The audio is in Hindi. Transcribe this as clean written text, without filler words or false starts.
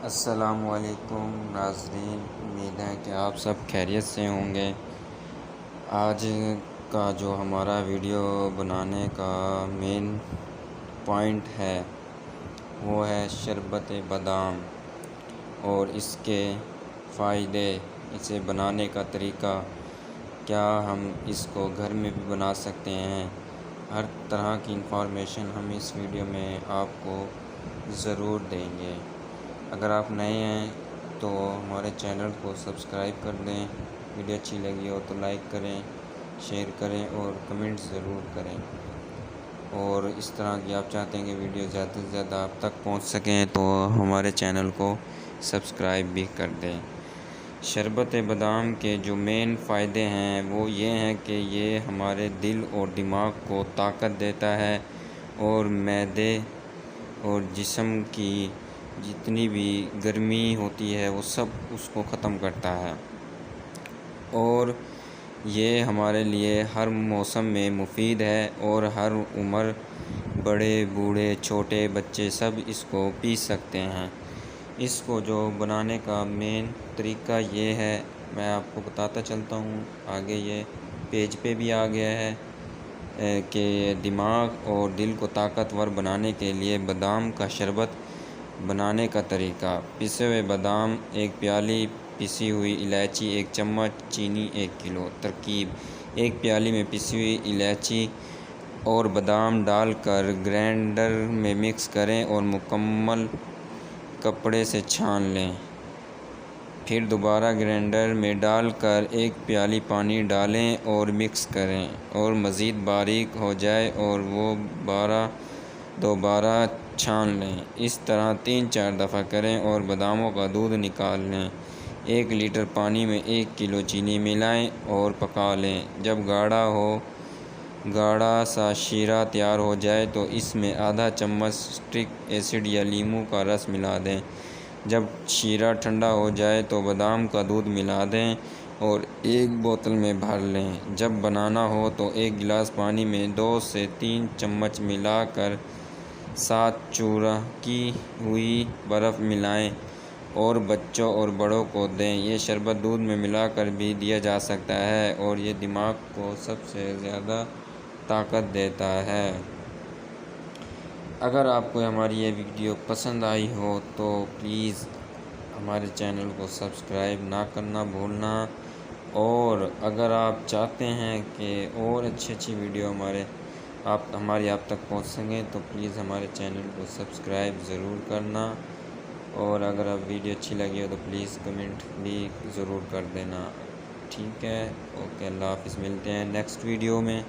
अस्सलामुअलैकुम नाज़रीन, उम्मीद है कि आप सब खैरियत से होंगे। आज का जो हमारा वीडियो बनाने का मेन पॉइंट है वो है शरबत बादाम और इसके फ़ायदे, इसे बनाने का तरीका, क्या हम इसको घर में भी बना सकते हैं। हर तरह की इंफॉर्मेशन हम इस वीडियो में आपको ज़रूर देंगे। अगर आप नए हैं तो हमारे चैनल को सब्सक्राइब कर दें, वीडियो अच्छी लगी हो तो लाइक करें, शेयर करें और कमेंट ज़रूर करें। और इस तरह की आप चाहते हैं कि वीडियो ज़्यादा से ज़्यादा आप तक पहुंच सकें तो हमारे चैनल को सब्सक्राइब भी कर दें। शरबत बादाम के जो मेन फ़ायदे हैं वो ये हैं कि ये हमारे दिल और दिमाग को ताकत देता है और मैदे और जिस्म की जितनी भी गर्मी होती है वो सब उसको ख़त्म करता है। और ये हमारे लिए हर मौसम में मुफीद है और हर उम्र, बड़े बूढ़े छोटे बच्चे सब इसको पी सकते हैं। इसको जो बनाने का मेन तरीका ये है, मैं आपको बताता चलता हूँ। आगे ये पेज पे भी आ गया है कि दिमाग और दिल को ताकतवर बनाने के लिए बादाम का शरबत बनाने का तरीका। पिसे हुए बादाम 1 प्याली, पिसी हुई इलायची 1 चम्मच, चीनी 1 किलो। तरकीब: 1 प्याली में पिसी हुई इलायची और बादाम डालकर ग्राइंडर में मिक्स करें और मुकम्मल कपड़े से छान लें। फिर दोबारा ग्राइंडर में डालकर 1 प्याली पानी डालें और मिक्स करें और मज़ीद बारीक हो जाए और वो दोबारा छान लें। इस तरह 3-4 दफ़ा करें और बादामों का दूध निकाल लें। 1 लीटर पानी में 1 किलो चीनी मिलाएं और पका लें। जब गाढ़ा सा शीरा तैयार हो जाए तो इसमें आधा चम्मच सिट्रिक एसिड या नींबू का रस मिला दें। जब शीरा ठंडा हो जाए तो बादाम का दूध मिला दें और 1 बोतल में भर लें। जब बनाना हो तो 1 गिलास पानी में 2 से 3 चम्मच मिलाकर साथ चूरा की हुई बर्फ़ मिलाएं और बच्चों और बड़ों को दें। ये शरबत दूध में मिलाकर भी दिया जा सकता है और ये दिमाग को सबसे ज़्यादा ताकत देता है। अगर आपको हमारी ये वीडियो पसंद आई हो तो प्लीज़ हमारे चैनल को सब्सक्राइब ना करना भूलना। और अगर आप चाहते हैं कि और अच्छी वीडियो हमारी आप तक पहुंच सकें तो प्लीज़ हमारे चैनल को सब्सक्राइब ज़रूर करना। और अगर आप वीडियो अच्छी लगी हो तो प्लीज़ कमेंट भी ज़रूर कर देना। ठीक है, ओके, अल्लाह हाफ़िज़। मिलते हैं नेक्स्ट वीडियो में।